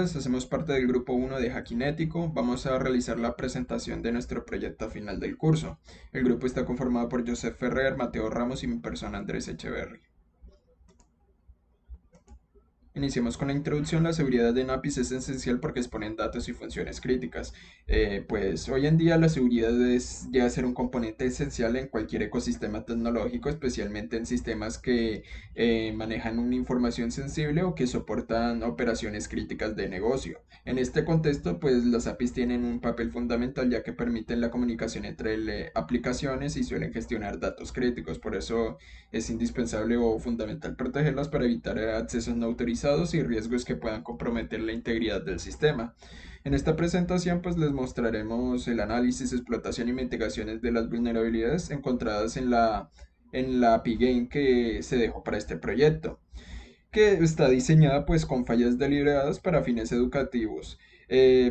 días, hacemos parte del grupo 1 de Hacking Ético. Vamos a realizar la presentación de nuestro proyecto final del curso. El grupo está conformado por Joseph Ferrer, Mateo Ramos y mi persona Andrés Echeverry. Iniciemos con la introducción. La seguridad de NAPIs es esencial porque exponen datos y funciones críticas. Pues hoy en día la seguridad llega a ser un componente esencial en cualquier ecosistema tecnológico, especialmente en sistemas que manejan una información sensible o que soportan operaciones críticas de negocio. En este contexto, pues las APIs tienen un papel fundamental ya que permiten la comunicación entre aplicaciones y suelen gestionar datos críticos. Por eso es indispensable o fundamental protegerlas para evitar accesos no autorizados y riesgos que puedan comprometer la integridad del sistema. En esta presentación pues les mostraremos el análisis, explotación y mitigaciones de las vulnerabilidades encontradas en la API Game que se dejó para este proyecto, que está diseñada pues con fallas deliberadas para fines educativos.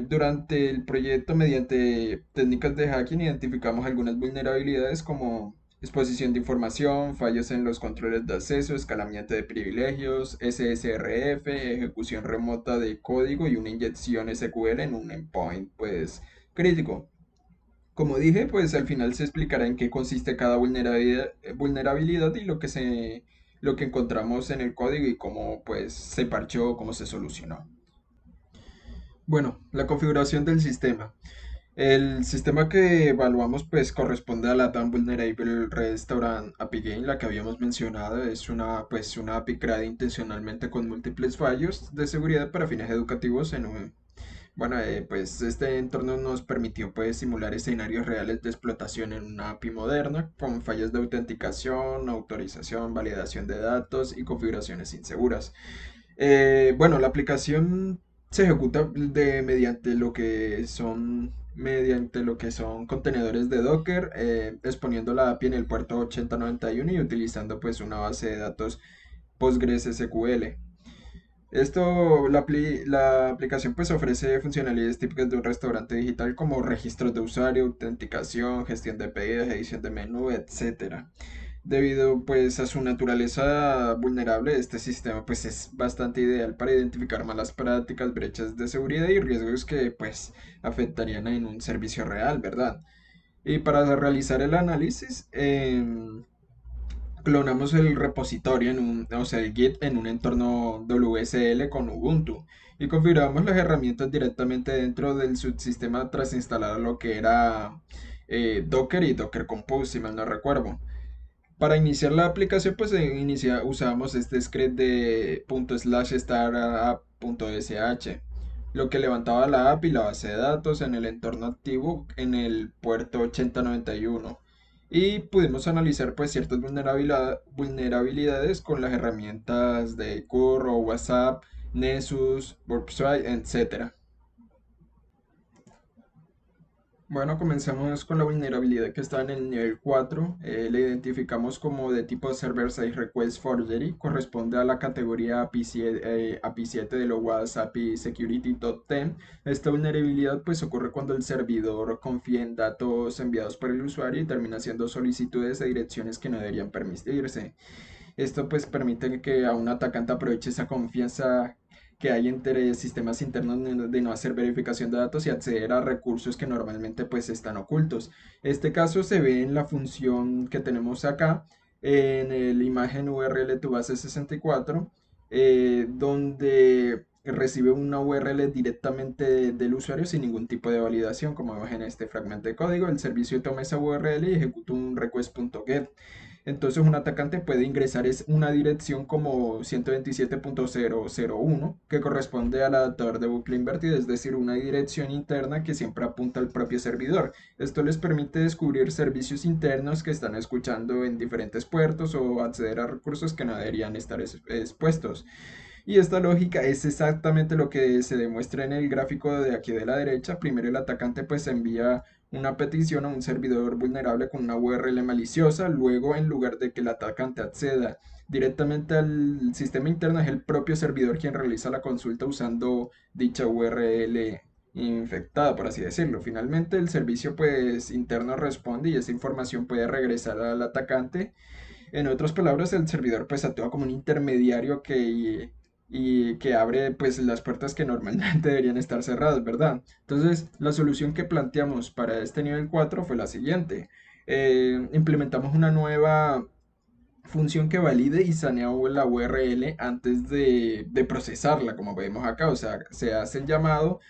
Durante el proyecto, mediante técnicas de hacking, identificamos algunas vulnerabilidades como exposición de información, fallos en los controles de acceso, escalamiento de privilegios, SSRF, ejecución remota de código y una inyección SQL en un endpoint pues crítico. Como dije, pues al final se explicará en qué consiste cada vulnerabilidad y lo que encontramos en el código y cómo pues se parchó, cómo se solucionó. Bueno, la configuración del sistema. El sistema que evaluamos pues corresponde a la TAM Vulnerable Restaurant API Game, la que habíamos mencionado. Es una API creada intencionalmente con múltiples fallos de seguridad para fines educativos pues este entorno nos permitió pues simular escenarios reales de explotación en una API moderna con fallas de autenticación, autorización, validación de datos y configuraciones inseguras. La aplicación se ejecuta mediante lo que son contenedores de Docker, exponiendo la API en el puerto 8091 y utilizando pues una base de datos PostgreSQL. La aplicación pues ofrece funcionalidades típicas de un restaurante digital como registros de usuario, autenticación, gestión de pedidos, edición de menú, etcétera. Debido pues a su naturaleza vulnerable, este sistema pues es bastante ideal para identificar malas prácticas, brechas de seguridad y riesgos que pues afectarían en un servicio real, ¿verdad? Y para realizar el análisis, clonamos el repositorio o sea, el Git en un entorno WSL con Ubuntu y configuramos las herramientas directamente dentro del subsistema tras instalar lo que era Docker y Docker Compose, si mal no recuerdo. Para iniciar la aplicación, pues usábamos este script de ./start.app.sh, lo que levantaba la app y la base de datos en el entorno activo en el puerto 8091. Y pudimos analizar pues ciertas vulnerabilidades con las herramientas de Curl, WhatsApp, Nessus, Workspace, etc. Bueno, comenzamos con la vulnerabilidad que está en el nivel 4. Le identificamos como de tipo Server-Side Request Forgery. Corresponde a la categoría API 7 de los WhatsApp API Security Top 10. Esta vulnerabilidad pues ocurre cuando el servidor confía en datos enviados por el usuario y termina haciendo solicitudes a direcciones que no deberían permitirse. Esto pues permite que a un atacante aproveche esa confianza que hay entre sistemas internos de no hacer verificación de datos y acceder a recursos que normalmente pues están ocultos. Este caso se ve en la función que tenemos acá, en el imagen URL tu base 64, donde recibe una URL directamente del usuario sin ningún tipo de validación. Como vemos en este fragmento de código, el servicio toma esa URL y ejecuta un request.get. Entonces un atacante puede ingresar una dirección como 127.001 que corresponde al adaptador de bucle invertido, es decir, una dirección interna que siempre apunta al propio servidor. Esto les permite descubrir servicios internos que están escuchando en diferentes puertos o acceder a recursos que no deberían estar expuestos. Y esta lógica es exactamente lo que se demuestra en el gráfico de aquí de la derecha. Primero el atacante pues envía una petición a un servidor vulnerable con una URL maliciosa. Luego, en lugar de que el atacante acceda directamente al sistema interno, es el propio servidor quien realiza la consulta usando dicha URL infectada, por así decirlo. Finalmente, el servicio pues interno responde y esa información puede regresar al atacante. En otras palabras, el servidor pues actúa como un intermediario y que abre pues las puertas que normalmente deberían estar cerradas, ¿verdad? Entonces, la solución que planteamos para este nivel 4 fue la siguiente. Implementamos una nueva función que valide y sanea la URL antes de procesarla, como vemos acá. O sea, se hace el llamado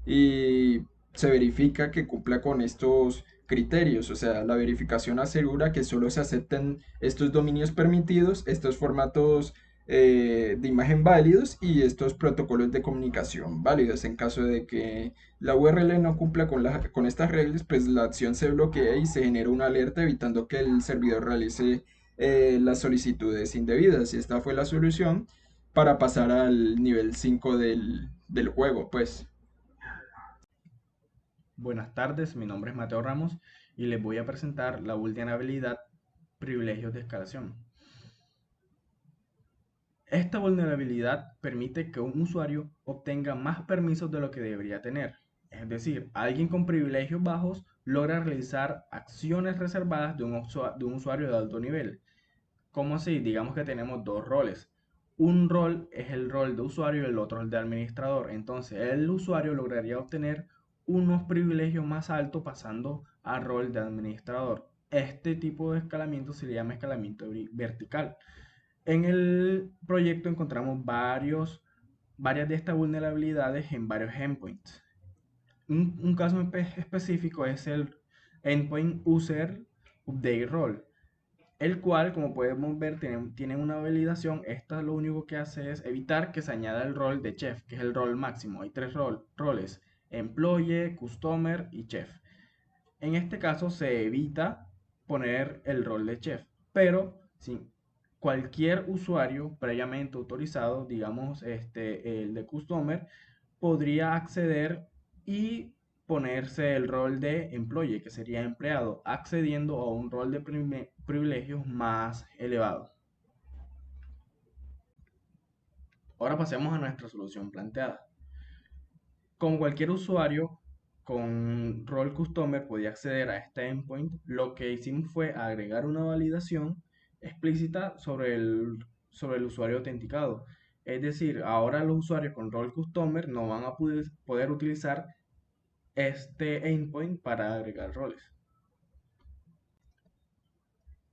y se verifica que cumpla con estos criterios. O sea, la verificación asegura que solo se acepten estos dominios permitidos, estos formatos de imagen válidos y estos protocolos de comunicación válidos. En caso de que la URL no cumpla con estas reglas, pues la acción se bloquea y se genera una alerta evitando que el servidor realice las solicitudes indebidas. Y esta fue la solución para pasar al nivel 5 del juego, pues. Buenas tardes, mi nombre es Mateo Ramos y les voy a presentar la vulnerabilidad privilegios de escalación. Esta vulnerabilidad permite que un usuario obtenga más permisos de lo que debería tener. Es decir, alguien con privilegios bajos logra realizar acciones reservadas de un usuario de alto nivel. ¿Cómo así? Digamos que tenemos dos roles. Un rol es el rol de usuario y el otro el de administrador. Entonces, el usuario lograría obtener unos privilegios más altos pasando a rol de administrador. Este tipo de escalamiento se le llama escalamiento vertical. En el proyecto encontramos varias de estas vulnerabilidades en varios endpoints. Un caso específico es el Endpoint User Update Role, el cual, como podemos ver, tiene una validación. Esta lo único que hace es evitar que se añada el rol de chef, que es el rol máximo. Hay tres roles: employee, customer y chef. En este caso se evita poner el rol de chef, pero si cualquier usuario previamente autorizado, digamos el de customer, podría acceder y ponerse el rol de employee, que sería empleado, accediendo a un rol de privilegios más elevado. Ahora pasemos a nuestra solución planteada. Con cualquier usuario con rol customer podía acceder a este endpoint. Lo que hicimos fue agregar una validación explícita sobre el usuario autenticado. Es decir, ahora los usuarios con rol customer no van a poder utilizar este endpoint para agregar roles.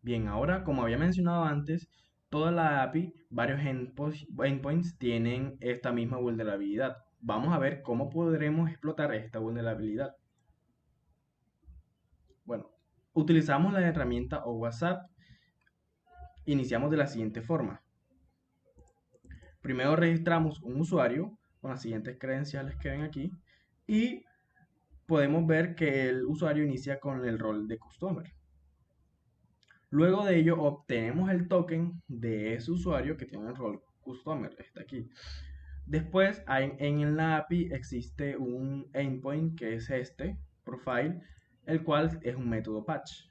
Bien, ahora como había mencionado antes, toda la API, varios endpoints tienen esta misma vulnerabilidad. Vamos a ver cómo podremos explotar esta vulnerabilidad. Bueno, utilizamos la herramienta o WhatsApp. Iniciamos de la siguiente forma. Primero registramos un usuario con las siguientes credenciales que ven aquí y podemos ver que el usuario inicia con el rol de customer. Luego de ello obtenemos el token de ese usuario que tiene el rol customer, está aquí. Después en la API existe un endpoint que es este, profile, el cual es un método patch.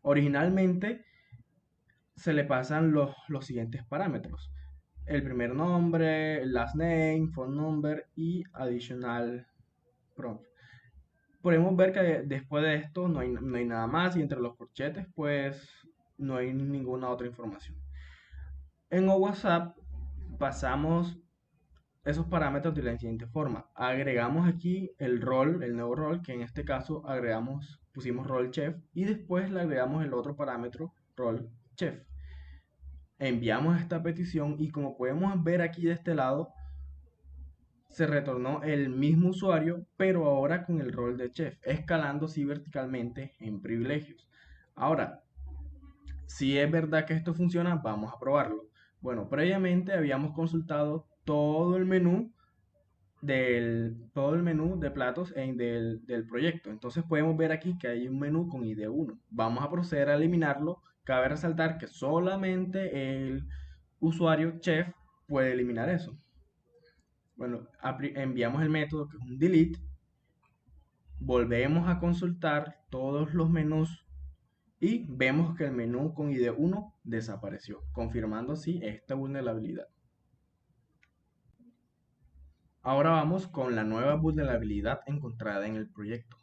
Originalmente se le pasan los siguientes parámetros: el primer nombre, el last name, phone number y additional prompt. Podemos ver que después de esto no hay nada más, y entre los corchetes pues no hay ninguna otra información. En WhatsApp pasamos esos parámetros de la siguiente forma. Agregamos aquí el rol, el nuevo rol, que en este caso pusimos rol chef, y después le agregamos el otro parámetro, rol chef. Enviamos esta petición y, como podemos ver aquí de este lado, se retornó el mismo usuario, pero ahora con el rol de chef, escalando así verticalmente en privilegios. Ahora, si es verdad que esto funciona, vamos a probarlo. Bueno, previamente habíamos consultado todo el menú de platos del proyecto. Entonces podemos ver aquí que hay un menú con ID1. Vamos a proceder a eliminarlo. Cabe resaltar que solamente el usuario chef puede eliminar eso. Bueno, enviamos el método, que es un delete. Volvemos a consultar todos los menús y vemos que el menú con ID1 desapareció, confirmando así esta vulnerabilidad. Ahora vamos con la nueva vulnerabilidad encontrada en el proyecto.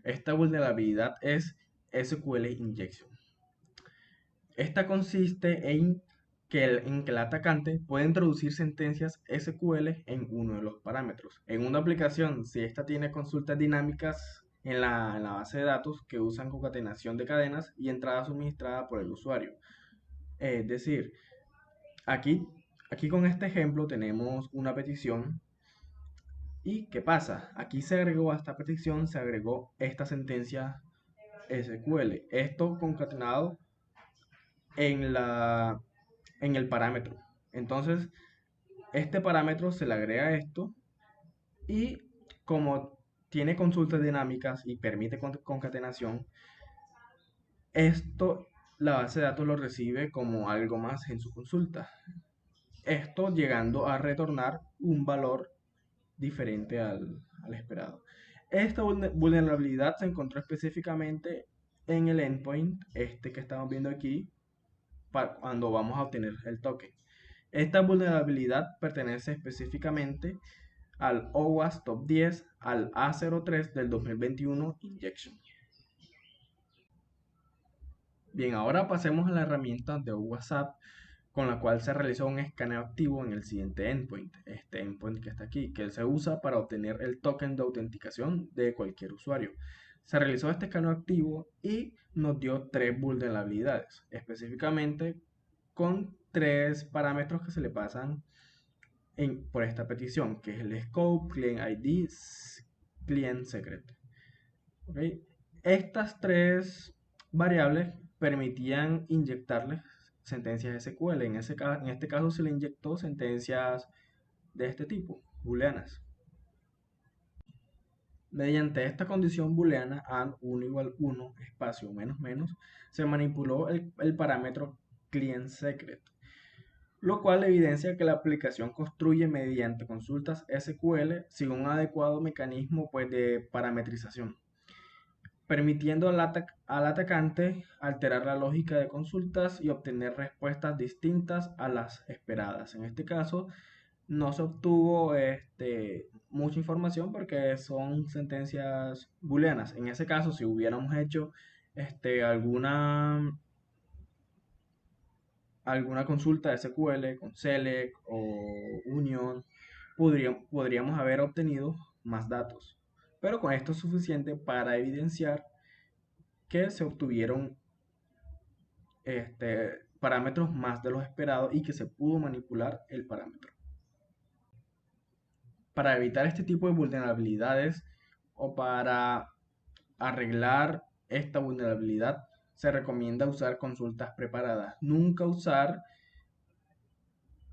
Esta vulnerabilidad es SQL Injection. Esta consiste en en que el atacante puede introducir sentencias SQL en uno de los parámetros. En una aplicación, si esta tiene consultas dinámicas en la base de datos que usan concatenación de cadenas y entrada suministrada por el usuario. Es decir, aquí, aquí con este ejemplo tenemos una petición. ¿Y qué pasa? Aquí se agregó a esta petición, se agregó esta sentencia SQL. Esto concatenado en en el parámetro. Entonces, este parámetro se le agrega esto y como tiene consultas dinámicas y permite concatenación, esto la base de datos lo recibe como algo más en su consulta. Esto llegando a retornar un valor diferente al esperado. Esta vulnerabilidad se encontró específicamente en el endpoint, este que estamos viendo aquí, cuando vamos a obtener el token. Esta vulnerabilidad pertenece específicamente al OWASP Top 10, al A03 del 2021 Injection. Bien, ahora pasemos a la herramienta de WhatsApp con la cual se realizó un escaneo activo en el siguiente endpoint, este endpoint que está aquí, que se usa para obtener el token de autenticación de cualquier usuario. Se realizó este escaneo activo y nos dio tres vulnerabilidades, específicamente con tres parámetros que se le pasan por esta petición, que es el scope, client ID, client secret. ¿Okay? Estas tres variables permitían inyectarles sentencias SQL. En este caso se le inyectó sentencias de este tipo, booleanas. Mediante esta condición booleana and 1 igual 1, espacio menos menos, se manipuló el parámetro client secret, lo cual evidencia que la aplicación construye mediante consultas SQL sin un adecuado mecanismo pues, de parametrización, permitiendo al atacante alterar la lógica de consultas y obtener respuestas distintas a las esperadas. En este caso, no se obtuvo mucha información porque son sentencias booleanas. En ese caso, si hubiéramos hecho alguna consulta de SQL con select o union, podríamos haber obtenido más datos. Pero con esto es suficiente para evidenciar que se obtuvieron parámetros más de los esperados y que se pudo manipular el parámetro. Para evitar este tipo de vulnerabilidades o para arreglar esta vulnerabilidad, se recomienda usar consultas preparadas. Nunca usar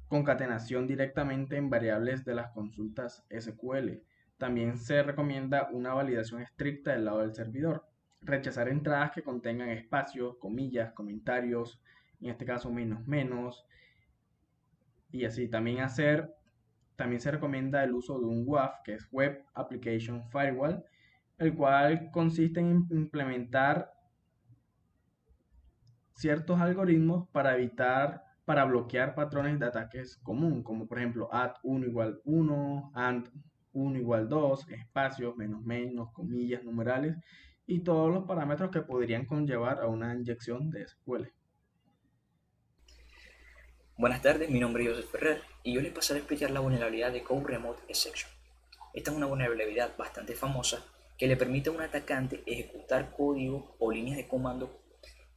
concatenación directamente en variables de las consultas SQL. También se recomienda una validación estricta del lado del servidor. Rechazar entradas que contengan espacios, comillas, comentarios, en este caso menos menos, y así. También se recomienda el uso de un WAF, que es Web Application Firewall, el cual consiste en implementar ciertos algoritmos para bloquear patrones de ataques común, como por ejemplo @1 igual 1, @1 igual 2, espacios, menos menos, comillas, numerales y todos los parámetros que podrían conllevar a una inyección de SQL. Buenas tardes, mi nombre es Joseph Ferrer y yo les pasaré a explicar la vulnerabilidad de Code Remote Exception. Esta es una vulnerabilidad bastante famosa que le permite a un atacante ejecutar código o líneas de comando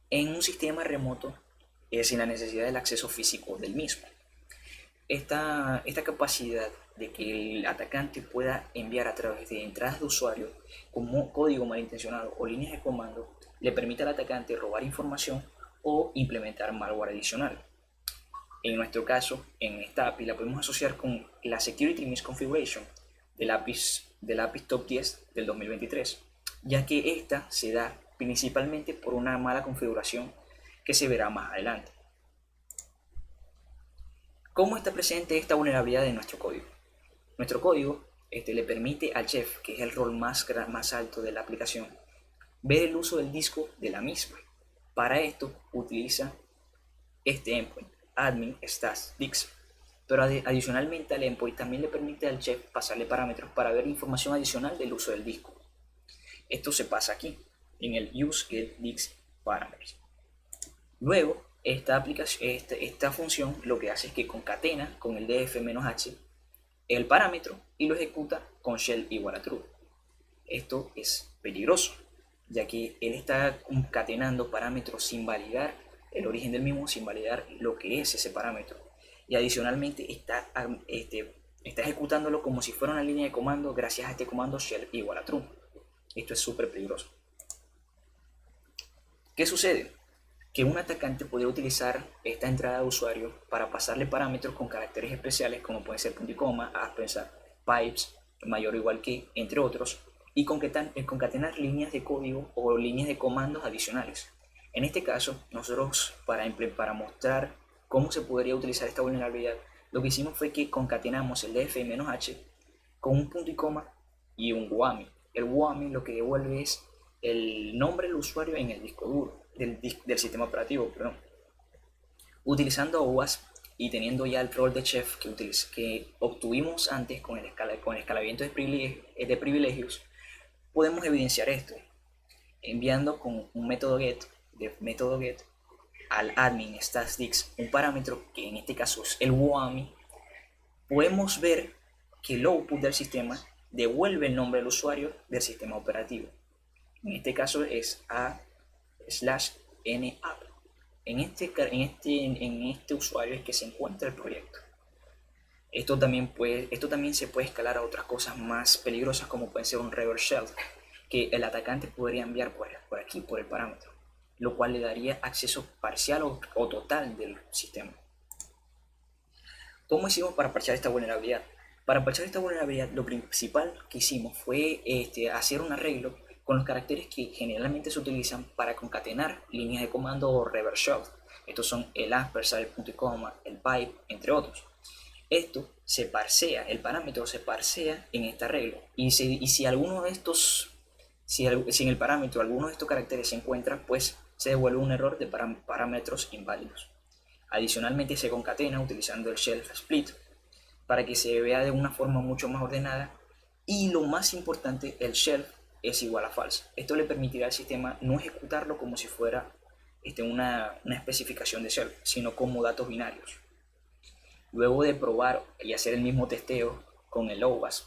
en un sistema remoto sin la necesidad del acceso físico del mismo. Esta capacidad de que el atacante pueda enviar a través de entradas de usuario como código malintencionado o líneas de comando le permite al atacante robar información o implementar malware adicional. En nuestro caso, en esta API la podemos asociar con la Security Misconfiguration del API Top 10 del 2023, ya que esta se da principalmente por una mala configuración que se verá más adelante. ¿Cómo está presente esta vulnerabilidad en nuestro código? Nuestro código le permite al chef, que es el rol más alto de la aplicación, ver el uso del disco de la misma. Para esto utiliza este endpoint, admin stash dix, pero adicionalmente al endpoint también le permite al chef pasarle parámetros para ver información adicional del uso del disco. Esto se pasa aquí, en el useGetDix parameters. Luego esta función lo que hace es que concatena con el df-h el parámetro y lo ejecuta con shell igual a true. Esto es peligroso, ya que él está concatenando parámetros sin validar el origen del mismo, sin validar lo que es ese parámetro. Y adicionalmente está ejecutándolo como si fuera una línea de comando gracias a este comando shell igual a true. Esto es súper peligroso. ¿Qué sucede? Que un atacante podría utilizar esta entrada de usuario para pasarle parámetros con caracteres especiales como pueden ser punto y coma, aspensa, pipes, mayor o igual que, entre otros, y concatenar líneas de código o líneas de comandos adicionales. En este caso, nosotros para mostrar cómo se podría utilizar esta vulnerabilidad, lo que hicimos fue que concatenamos el df-h con un punto y coma y un WAMI. El WAMI lo que devuelve es el nombre del usuario en el disco duro del sistema operativo, perdón. Utilizando OWASP y teniendo ya el rol de chef que obtuvimos antes con el escalamiento de privilegios, podemos evidenciar esto enviando con un método get al admin statsdix un parámetro que en este caso es el WAMI. Podemos ver que el output del sistema devuelve el nombre del usuario del sistema operativo. En este caso es a/napp. En este usuario es que se encuentra el proyecto. Esto también se puede escalar a otras cosas más peligrosas como puede ser un reverse shell, que el atacante podría enviar por aquí, por el parámetro, lo cual le daría acceso parcial o total del sistema. ¿Cómo hicimos para parchar esta vulnerabilidad? Para parchar esta vulnerabilidad, lo principal que hicimos fue hacer un arreglo con los caracteres que generalmente se utilizan para concatenar líneas de comando o reverse shell. Estos son el ampersand, el punto y coma, el pipe, entre otros. Esto se parsea, el parámetro se parsea en este arreglo. Y si alguno de estos, si en el parámetro alguno de estos caracteres se encuentra, pues se devuelve un error de parámetros inválidos. Adicionalmente se concatena utilizando el shelf split para que se vea de una forma mucho más ordenada, y lo más importante, el shelf es igual a false. Esto le permitirá al sistema no ejecutarlo como si fuera una especificación de shelf, sino como datos binarios. Luego de probar y hacer el mismo testeo con el OWASP,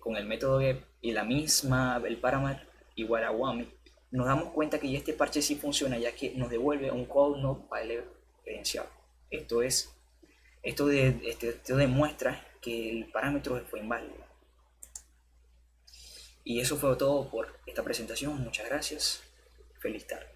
con el método get y el parámetro igual a WAMI, nos damos cuenta que ya este parche sí funciona, ya que nos devuelve un call not valid credencial. Esto demuestra que el parámetro fue inválido. Y eso fue todo por esta presentación. Muchas gracias. Feliz tarde.